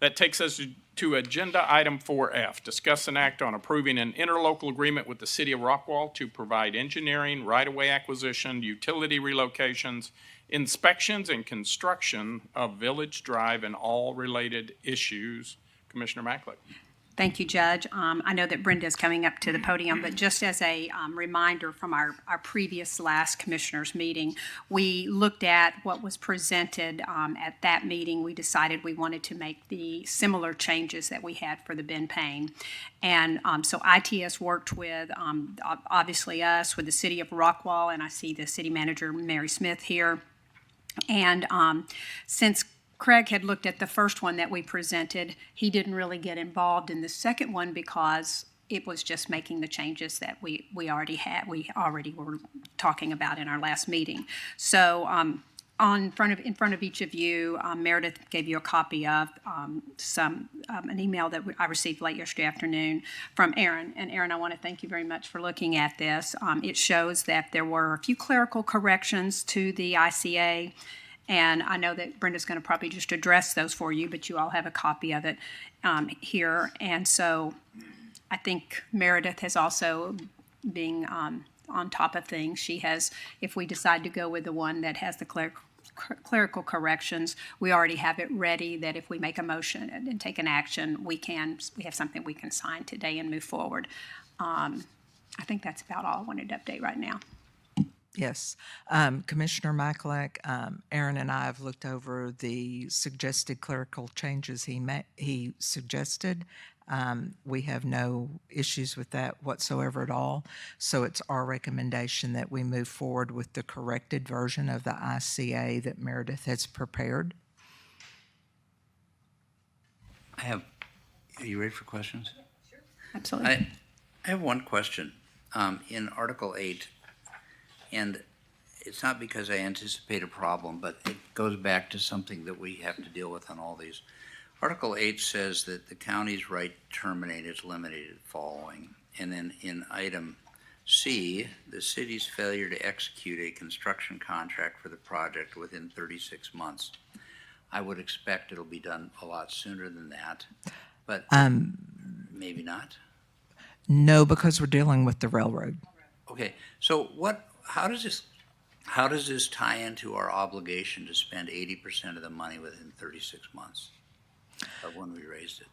That takes us to agenda item 4F, discuss and act on approving an interlocal agreement with the City of Rockwall to provide engineering, right-of-way acquisition, utility relocations, inspections, and construction of Village Drive and all related issues. Commissioner Macklin. Thank you, Judge. I know that Brenda is coming up to the podium, but just as a reminder from our previous last commissioners meeting, we looked at what was presented at that meeting. We decided we wanted to make the similar changes that we had for the Ben Payne. And so ITS worked with, obviously us, with the City of Rockwall, and I see the City Manager, Mary Smith, here. And since Craig had looked at the first one that we presented, he didn't really get involved in the second one because it was just making the changes that we already were talking about in our last meeting. So in front of each of you, Meredith gave you a copy of an email that I received late yesterday afternoon from Aaron. And Aaron, I want to thank you very much for looking at this. It shows that there were a few clerical corrections to the ICA. And I know that Brenda's going to probably just address those for you, but you all have a copy of it here. And so I think Meredith has also been on top of things. She has, if we decide to go with the one that has the clerical corrections, we already have it ready that if we make a motion and take an action, we have something we can sign today and move forward. I think that's about all I wanted to update right now. Yes. Commissioner Michaelak, Aaron and I have looked over the suggested clerical changes he suggested. We have no issues with that whatsoever at all. So it's our recommendation that we move forward with the corrected version of the ICA that Meredith has prepared. Are you ready for questions? Sure. Absolutely. I have one question. In Article 8, and it's not because I anticipate a problem, but it goes back to something that we have to deal with on all these. Article 8 says that the county's right to terminate is limited following. And then in item C, the city's failure to execute a construction contract for the project within 36 months. I would expect it'll be done a lot sooner than that, but maybe not. No, because we're dealing with the railroad. Okay, so how does this tie into our obligation to spend 80% of the money within 36 months of when we raised it?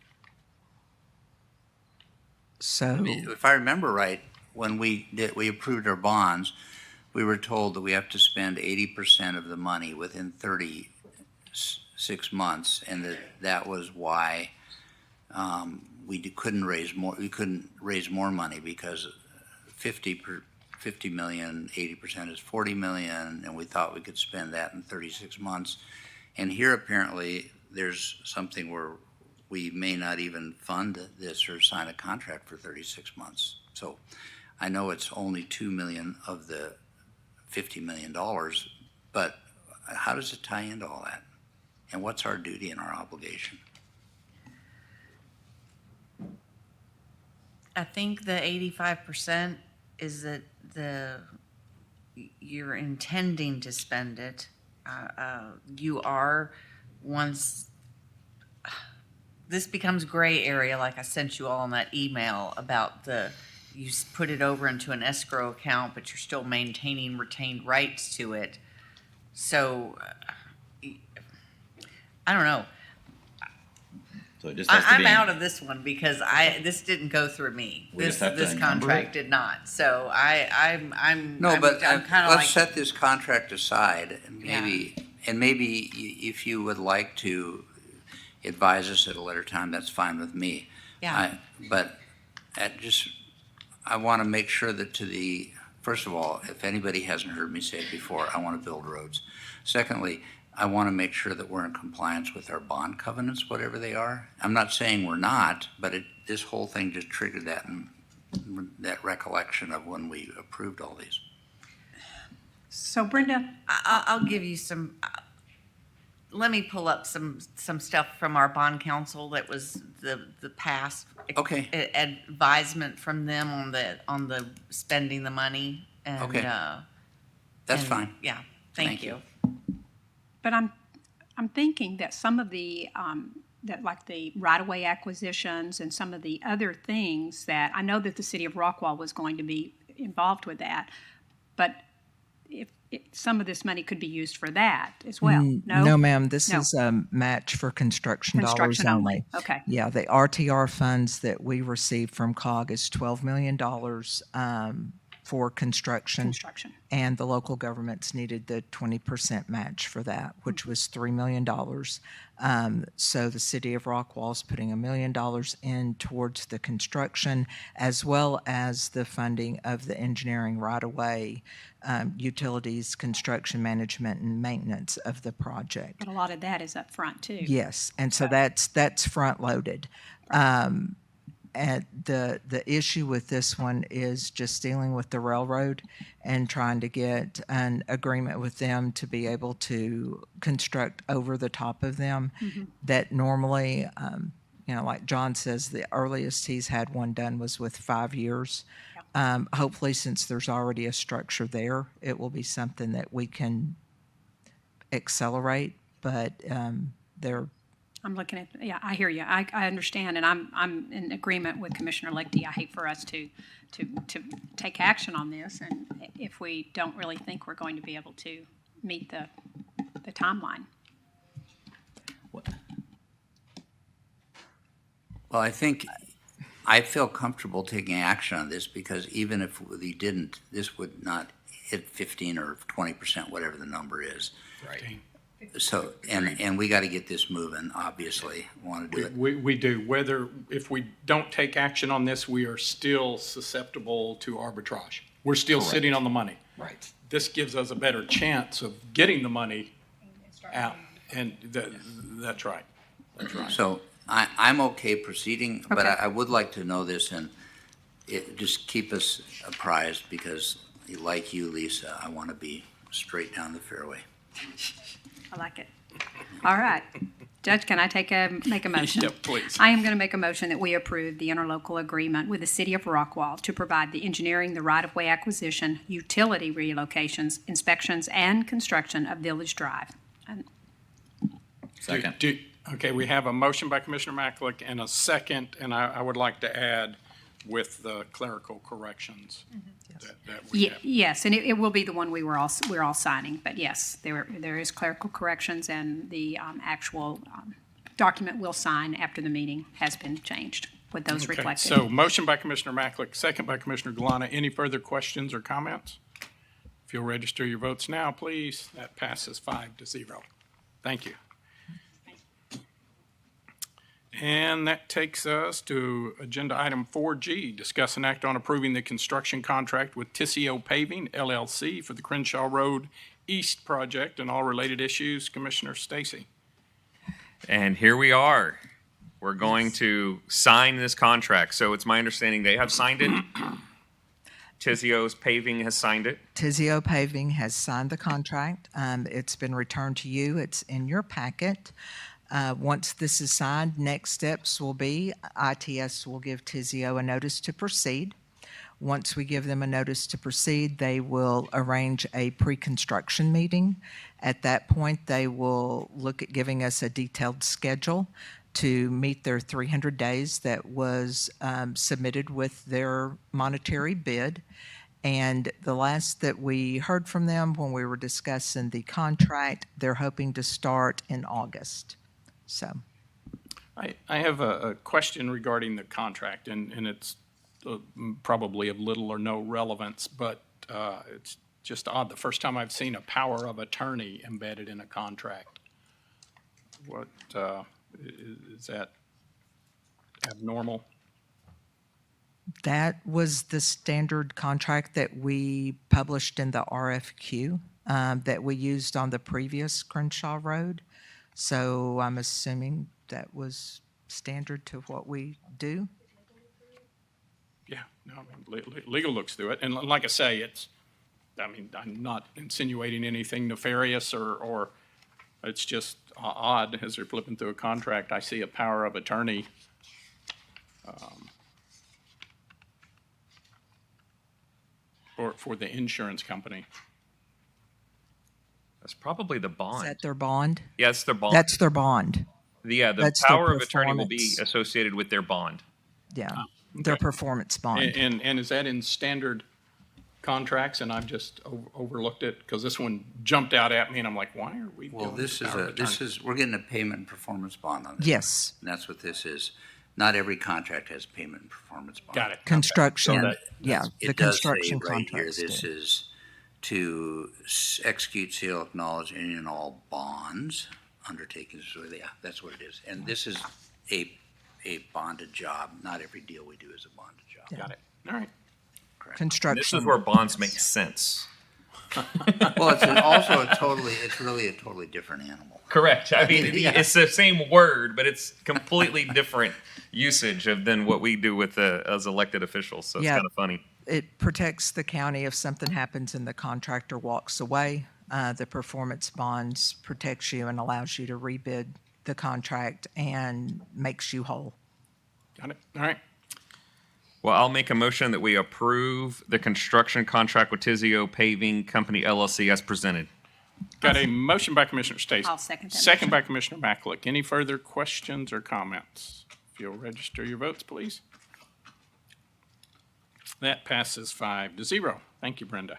So, I mean, if I remember right, when we approved our bonds, we were told that we have to spend 80% of the money within 36 months, and that was why we couldn't raise more. We couldn't raise more money because 50 million, 80% is 40 million, and we thought we could spend that in 36 months. And here apparently there's something where we may not even fund this or sign a contract for 36 months. So I know it's only 2 million of the $50 million, but how does it tie into all that? And what's our duty and our obligation? I think the 85% is that you're intending to spend it. You are, once this becomes gray area, like I sent you all in that email about you put it over into an escrow account, but you're still maintaining retained rights to it. So I don't know. So it just has to I'm be, out of this one because this didn't go through me. We just have to This encumber contract it? did not. So I'm kind of let's like, set this contract aside and maybe if you would like to advise us at a later time, that's fine with me. yeah. I want to make sure that first of all, if anybody hasn't heard me say it before, I want to build roads. Secondly, I want to make sure that we're in compliance with our bond covenants, whatever they are. I'm not saying we're not, but this whole thing just triggered that recollection of when we approved all these. So Brenda, I'll give you some. Let me pull up some stuff from our bond council that was the past advisement from them on the spending the money. And, okay, that's fine. Yeah, thank you. but I'm thinking that some of the that like the right-of-way acquisitions and some of the other things that, I know that the City of Rockwall was going to be involved with that, but if some of this money could be used for that as well, no? No, ma'am, this No. is a match for construction dollars Construction only, only. okay. Yeah, the RTR funds that we received from COG is $12 million for construction. And the local governments needed the 20% match for that, which was $3 million. So the City of Rockwall is putting $1 million in towards the construction, as well as the funding of the engineering right-of-way, utilities, construction management, and maintenance of the project. But a lot of that is up front too. Yes, and so that's front-loaded. And the issue with this one is just dealing with the railroad and trying to get an agreement with them to be able to construct over the top of them. That normally, like John says, the earliest he's had one done was with 5 years. Hopefully, since there's already a structure there, it will be something that we can accelerate, but they're I'm looking at, yeah, I hear you. I understand, and I'm in agreement with Commissioner Lichty. I hate for us to take action on this, and if we don't really think we're going to be able to meet the timeline. Well, I feel comfortable taking action on this because even if we didn't, this would not hit 15 or 20%, whatever the number is. Right. So, and we got to get this moving, obviously, want to do it. We do. If we don't take action on this, we are still susceptible to arbitrage. We're still sitting on the money. right. This gives us a better chance of getting the money out, and that's right. That's right. So I'm okay proceeding, but Okay. I would like to know this and just keep us apprised because like you, Lisa, I want to be straight down the fairway. I like it. All right. Judge, can I make a motion? Yep, please. I am going to make a motion that we approve the interlocal agreement with the City of Rockwall to provide the engineering, the right-of-way acquisition, utility relocations, inspections, and construction of Village Drive. Second. Okay, we have a motion by Commissioner Maklick and a second, and I would like to add with the clerical corrections that we have. Yes, and it will be the one we're all signing, but yes, there is clerical corrections, and the actual document we'll sign after the meeting has been changed with those Okay, reflected. so motion by Commissioner Maklick, second by Commissioner Galana. Any further questions or comments? If you'll register your votes now, please. That passes 5-0. Thank you. And that takes us to agenda item 4G, discuss and act on approving the construction contract with Tiseo Paving, L.L.C. for the Crenshaw Road East Project and all related issues. Commissioner Stacy. And here we are. We're going to sign this contract. So it's my understanding they have signed it. Tiseo's Paving has signed it. Tiseo Paving has signed the contract. It's been returned to you. It's in your packet. Once this is signed, next steps will be ITS will give Tiseo a notice to proceed. Once we give them a notice to proceed, they will arrange a pre-construction meeting. At that point, they will look at giving us a detailed schedule to meet their 300 days that was submitted with their monetary bid. And the last that we heard from them when we were discussing the contract, they're hoping to start in August. So, I have a question regarding the contract, and it's probably of little or no relevance, but it's just odd. The first time I've seen a power of attorney embedded in a contract. What, is that abnormal? that was the standard contract that we published in the RFQ that we used on the previous Crenshaw Road. So I'm assuming that was standard to what we do. Yeah, no, I mean, legal looks through it, and like I say, I'm not insinuating anything nefarious or it's just odd as they're flipping through a contract. I see a power of attorney. For the insurance company. That's probably the Is bond. that their bond? Yeah, it's their bond. That's their bond. the That's their power of attorney will be performance. associated with their bond. Yeah, their performance bond. And is that in standard contracts, and I've just overlooked it? Because this one jumped out at me, and I'm like, why are we Well, doing this is power of attorney? we're getting a payment and performance bond on this. Yes, And that's what this is. Not every contract has payment and performance bond. Got it. construction, So that- yeah, It the does say construction right here, contracts this do. is to execute, seal, acknowledge any and all bonds, undertakings, so yeah, that's what it is. And this is a bonded job. Not every deal we do is a bonded job. Got it. All right. Construction. This is where bonds make sense. Well, it's really a totally different animal. Correct. I mean, Yeah. it's the same word, but it's completely different usage than what we do with as elected officials. So it's Yeah. kind of funny. It protects the county if something happens and the contractor walks away. The performance bonds protects you and allows you to rebid the contract and makes you whole. Got it. All right. Well, I'll make a motion that we approve the construction contract with Tiseo Paving Company L.L.C. as presented. Got a motion by Commissioner Stacy. I'll second that Second motion. by Commissioner Maclick. Any further questions or comments? If you'll register your votes, please. That passes 5-0. Thank you, Brenda.